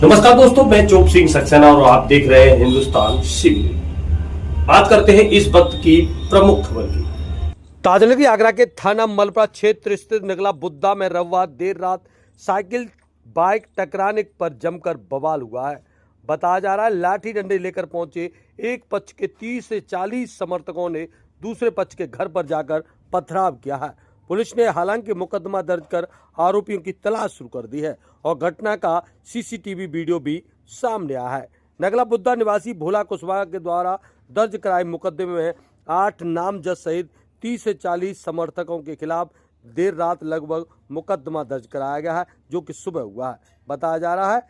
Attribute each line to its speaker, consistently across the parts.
Speaker 1: नमस्कार दोस्तों, मैं चोप सिंह सक्सेना और आप देख रहे हैं हिंदुस्तान सिविल। बात करते हैं इस वक्त की प्रमुख खबर की। ताजनगरी आगरा के थाना मलपरा क्षेत्र स्थित नगला बुद्धा में रविवार देर रात साइकिल बाइक टकराने पर जमकर बवाल हुआ है। बताया जा रहा है लाठी डंडे लेकर पहुंचे एक पक्ष के 30 से 40 समर्थकों ने दूसरे पक्ष के घर पर जाकर पथराव किया है। पुलिस ने हालांकि मुकदमा दर्ज कर आरोपियों की तलाश शुरू कर दी है और घटना का सीसीटीवी वीडियो भी सामने आया है। नगला बुद्धा निवासी भोला कुशवाहा के द्वारा दर्ज कराए मुकदमे में 8 नामजद सहित 30 से 40 समर्थकों के खिलाफ देर रात लगभग मुकदमा दर्ज कराया गया है, जो कि सुबह हुआ है। बताया जा रहा है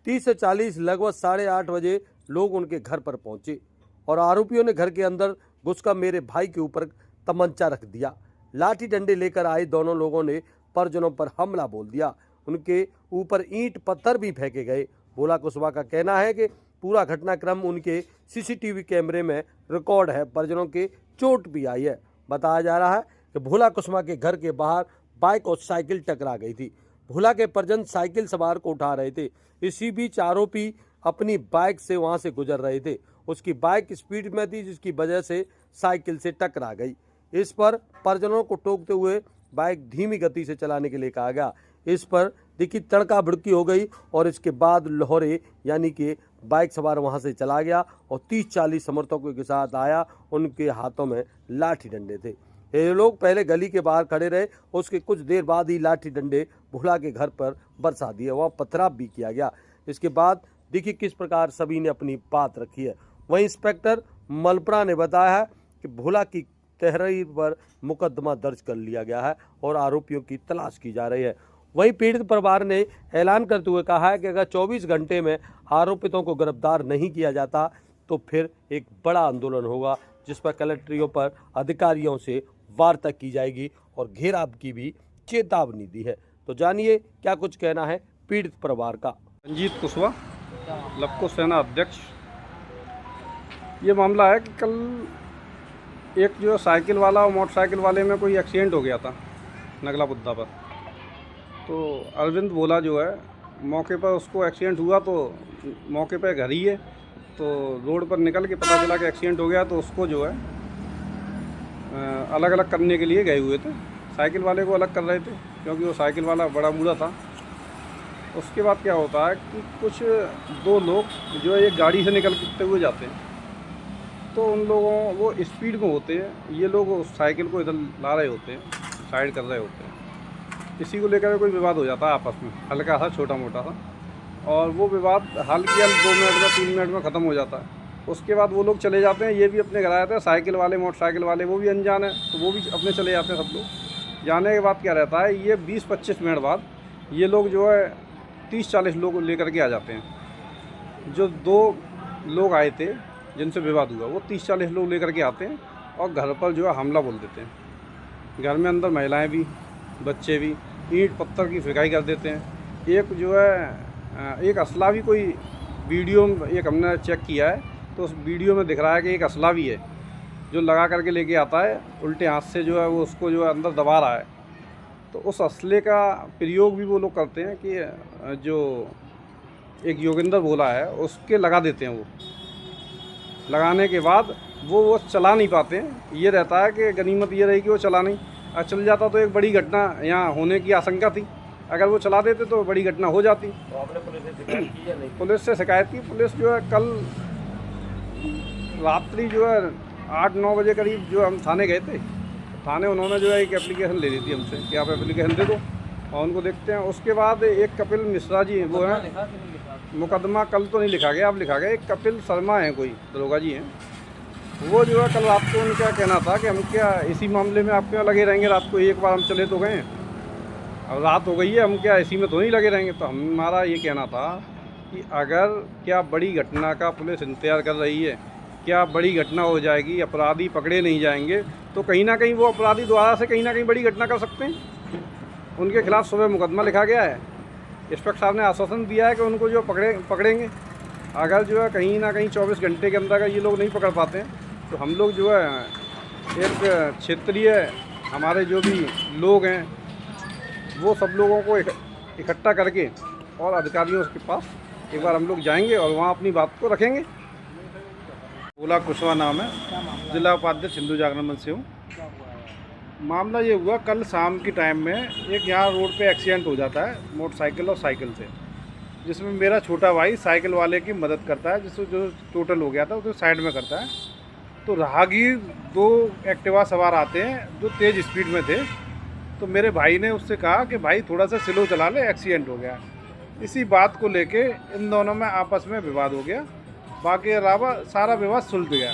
Speaker 1: 30 से 40 लगभग 8:30 बजे लोग उनके घर पर पहुंचे और आरोपियों ने घर के अंदर घुसकर मेरे भाई के ऊपर तमंचा रख दिया। लाठी डंडे लेकर आए दोनों लोगों ने परिजनों पर हमला बोल दिया। उनके ऊपर ईंट पत्थर भी फेंके गए। भोला कुशवाहा का कहना है कि पूरा घटनाक्रम उनके सीसीटीवी कैमरे में रिकॉर्ड है। परिजनों के चोट भी आई है। बताया जा रहा है कि भोला कुशवाहा के घर के बाहर बाइक और साइकिल टकरा गई थी। भोला के परिजन साइकिल सवार को उठा रहे थे। इसी बीच आरोपी अपनी बाइक से वहां से गुजर रहे थे। उसकी बाइक स्पीड में थी, जिसकी वजह से साइकिल से टकरा गई। इस पर परिजनों को टोकते हुए बाइक धीमी गति से चलाने के लिए कहा गया। इस पर देखिए तड़का भड़की हो गई और इसके बाद लोहरे यानी कि बाइक सवार वहां से चला गया और 30-40 समर्थकों के साथ आया। उनके हाथों में लाठी डंडे थे। ये लोग पहले गली के बाहर खड़े रहे, उसके कुछ देर बाद ही लाठी डंडे भोला के घर पर बरसा दिए। वहाँ पथराव भी किया गया। इसके बाद देखिए किस प्रकार सभी ने अपनी बात रखी है। वहीं इंस्पेक्टर मलपरा ने बताया है कि भोला की तहरीर पर मुकदमा दर्ज कर लिया गया है और आरोपियों की तलाश की जा रही है। वहीं पीड़ित परिवार ने ऐलान करते हुए कहा है कि अगर 24 घंटे में आरोपितों को गिरफ्तार नहीं किया जाता तो फिर एक बड़ा आंदोलन होगा, जिस पर कलेक्टरों पर अधिकारियों से वार्ता की जाएगी और घेराव की भी चेतावनी दी है। तो जानिए क्या कुछ कहना है पीड़ित परिवार का।
Speaker 2: रंजीत कुशवाहा, लपको सेना अध्यक्ष। ये मामला है कि कल एक जो साइकिल वाला और मोटरसाइकिल वाले में कोई एक्सीडेंट हो गया था नगला बुद्धा पर। तो अरविंद भोला जो है मौके पर, उसको एक्सीडेंट हुआ तो मौके पर घर ही है। तो रोड पर निकल के पता चला कि एक्सीडेंट हो गया, तो उसको जो है अलग अलग करने के लिए गए हुए थे। साइकिल वाले को अलग कर रहे थे क्योंकि वो साइकिल वाला बड़ा बूढ़ा था। उसके बाद क्या होता है कि कुछ 2 लोग जो है एक गाड़ी से निकलते हुए जाते हैं, तो उन लोगों वो स्पीड में होते हैं। ये लोग उस साइकिल को इधर ला रहे होते हैं, साइड कर रहे होते हैं। इसी को लेकर कोई विवाद हो जाता है आपस में, हल्का सा छोटा मोटा सा, और वो विवाद हाल की 2 मिनट में 3 मिनट में ख़त्म हो जाता है। उसके बाद वो लोग चले जाते हैं। ये भी अपने घर आए थे, साइकिल वाले मोटरसाइकिल वाले वो भी अनजान है, तो वो भी अपने चले जाते हैं सब लोग। जाने के बाद क्या रहता है, ये 20-25 मिनट बाद ये लोग जो है 30-40 लोग लेकर के आ जाते हैं। जो 2 लोग आए थे जिनसे विवाद हुआ, वो 30-40 लोग लेकर के आते हैं और घर पर जो है हमला बोल देते हैं। घर में अंदर महिलाएं भी, बच्चे भी, ईंट पत्थर की फेंकाई कर देते हैं। एक जो है एक असला भी, कोई वीडियो एक हमने चेक किया है तो उस वीडियो में दिख रहा है कि एक असला भी है जो लगा करके लेके आता है, उल्टे हाथ से जो है वो उसको जो है अंदर दबा रहा है। तो उस असले का प्रयोग भी वो लोग करते हैं कि जो एक योगेंद्र भोला है उसके लगा देते हैं। वो लगाने के बाद वो चला नहीं पाते हैं। ये रहता है कि गनीमत ये रही कि वो चला नहीं, और चल जाता तो एक बड़ी घटना यहाँ होने की आशंका थी। अगर वो चला देते तो बड़ी घटना हो जाती।
Speaker 1: तो आपने पुलिस से शिकायत की या नहीं?
Speaker 2: पुलिस से शिकायत की। पुलिस जो है कल रात्रि जो है 8-9 बजे करीब जो हम थाने गए थे। थाने उन्होंने जो है एक एप्लीकेशन ले ली थी हमसे कि आप एप्लीकेशन दे दो और उनको देखते हैं। उसके बाद एक कपिल मिश्रा जी वो है, मुकदमा कल तो नहीं लिखा गया, अब लिखा गया। एक कपिल शर्मा है, कोई दरोगा जी हैं, वो जो है कल रात को उनका कहना था कि हम क्या इसी मामले में आपके यहाँ लगे रहेंगे। रात को एक बार हम चले तो गए, अब रात हो गई है, हम क्या इसी में तो नहीं लगे रहेंगे। तो हमारा ये कहना था कि अगर क्या बड़ी घटना का पुलिस इंतजार कर रही है, क्या बड़ी घटना हो जाएगी, अपराधी पकड़े नहीं जाएंगे, तो कहीं ना कहीं वो अपराधी दोबारा से कहीं ना कहीं बड़ी घटना कर सकते हैं। उनके खिलाफ सुबह मुकदमा लिखा गया है। इंस्पेक्टर साहब ने आश्वासन दिया है कि उनको जो पकड़ेंगे। अगर जो है कहीं ना कहीं 24 घंटे के अंदर अगर ये लोग नहीं पकड़ पाते हैं, तो हम लोग जो है एक क्षेत्रीय हमारे जो भी लोग हैं वो सब लोगों को इकट्ठा करके और अधिकारियों के पास एक बार हम लोग जाएंगे और वहाँ अपनी बात को रखेंगे। भोला कुशवाहा नाम है, जिला उपाध्यक्ष हिंदू जागरण मंच से हूँ। मामला ये हुआ, कल शाम की टाइम में एक यहाँ रोड पे एक्सीडेंट हो जाता है मोटरसाइकिल और साइकिल से, जिसमें मेरा छोटा भाई साइकिल वाले की मदद करता है, जिसको जो टोटल हो गया था उसे साइड में करता है। तो राहगीर 2 एक्टिवा सवार आते हैं जो तेज़ स्पीड में थे। तो मेरे भाई ने उससे कहा कि भाई थोड़ा सा स्लो चला ले, एक्सीडेंट हो गया। इसी बात को लेके इन दोनों में आपस में विवाद हो गया। बाकी अलावा सारा विवाद सुलझ गया।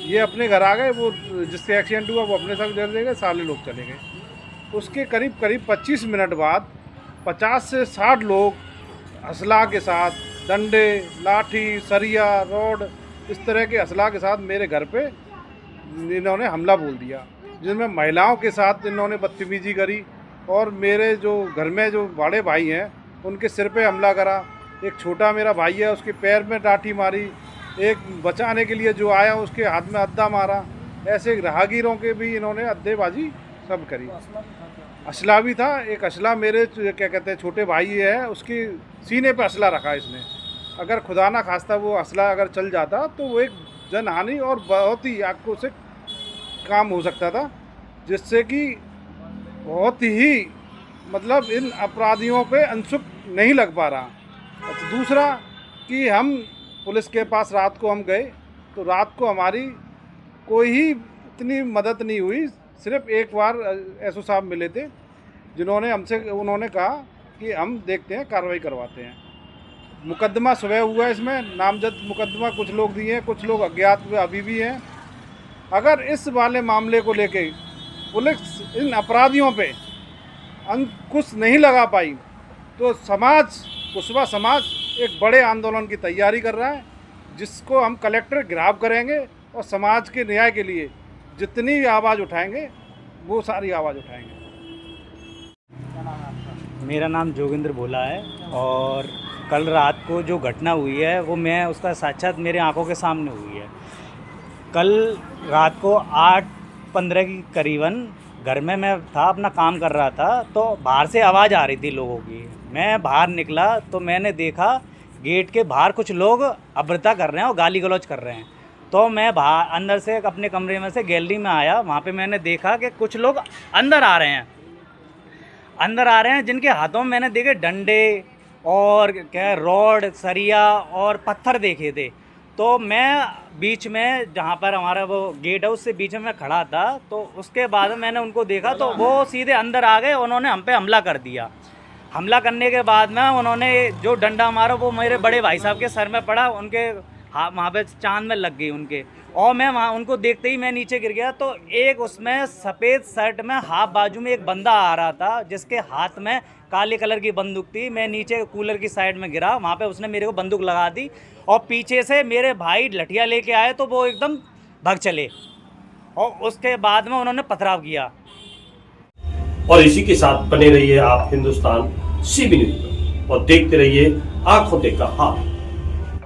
Speaker 2: ये अपने घर आ गए, वो जिससे एक्सीडेंट हुआ वो अपने साथ चले गए, सारे लोग चले गए। उसके करीब 25 मिनट बाद 50 से 60 लोग असला के साथ, डंडे, लाठी, सरिया, रॉड, इस तरह के असला के साथ मेरे घर पे इन्होंने हमला बोल दिया, जिनमें महिलाओं के साथ इन्होंने बदतमीजी करी और मेरे जो घर में जो बड़े भाई हैं उनके सिर पे हमला करा। एक छोटा मेरा भाई है, उसके पैर में लाठी मारी। एक बचाने के लिए जो आया उसके हाथ में अद्दा मारा। ऐसे राहगीरों के भी इन्होंने अद्देबाजी सब करी। असला भी था, एक असला मेरे क्या कहते हैं छोटे भाई है, उसकी सीने पे असला रखा इसने। अगर खुदा ना खास्ता वो असला अगर चल जाता तो वो एक जनहानि और बहुत ही आक्रोशित काम हो सकता था, जिससे कि बहुत ही मतलब इन अपराधियों पे अंशुक नहीं लग पा रहा। अच्छा, दूसरा कि हम पुलिस के पास रात को हम गए तो रात को हमारी कोई ही इतनी मदद नहीं हुई। सिर्फ एक बार एसओ साहब मिले थे, जिन्होंने हमसे उन्होंने कहा कि हम देखते हैं, कार्रवाई करवाते हैं। मुकदमा सुबह हुआ, इसमें नामजद मुकदमा कुछ लोग दिए हैं, कुछ लोग अज्ञात अभी भी हैं। अगर इस वाले मामले को लेके पुलिस इन अपराधियों पे अंकुश नहीं लगा पाई तो समाज, कुशवाहा समाज एक बड़े आंदोलन की तैयारी कर रहा है, जिसको हम कलेक्टर गिरफ्तार करेंगे और समाज के न्याय के लिए जितनी आवाज़ उठाएंगे वो सारी आवाज़ उठाएंगे।
Speaker 3: मेरा नाम जोगिंदर भोला है और कल रात को जो घटना हुई है वो मैं उसका साक्षात मेरे आंखों के सामने हुई है। कल रात को 8:15 की करीबन घर में मैं था, अपना काम कर रहा था, तो बाहर से आवाज़ आ रही थी लोगों की। मैं बाहर निकला तो मैंने देखा गेट के बाहर कुछ लोग अभद्रता कर रहे हैं और गाली गलौज कर रहे हैं। तो मैं बाहर अंदर से अपने कमरे में से गैलरी में आया। वहाँ पे मैंने देखा कि कुछ लोग अंदर आ रहे हैं, जिनके हाथों में मैंने देखे डंडे और क्या रॉड, सरिया और पत्थर देखे थे। तो मैं बीच में, जहाँ पर हमारा वो गेट है उससे बीच में मैं खड़ा था, तो उसके बाद मैंने उनको देखा तो वो सीधे अंदर आ गए। उन्होंने हम पे हमला कर दिया। हमला करने के बाद में उन्होंने जो डंडा मारा वो मेरे बड़े भाई साहब के सर में पड़ा, उनके वहाँ पे चांद में लग गई उनके। और मैं वहाँ उनको देखते ही मैं नीचे गिर गया। तो एक उसमें सफ़ेद शर्ट में हाफ बाजू में एक बंदा आ रहा था, जिसके हाथ में काले कलर की बंदूक थी। मैं नीचे कूलर की साइड में गिरा, वहाँ पे उसने मेरे को बंदूक लगा दी और पीछे से मेरे भाई लठिया लेके आए तो वो एकदम भाग चले और उसके बाद में उन्होंने पथराव किया।
Speaker 1: और इसी के साथ बने रहिए आप हिंदुस्तान CB न्यूज़ और देखते रहिए आंखों देखा हाथ।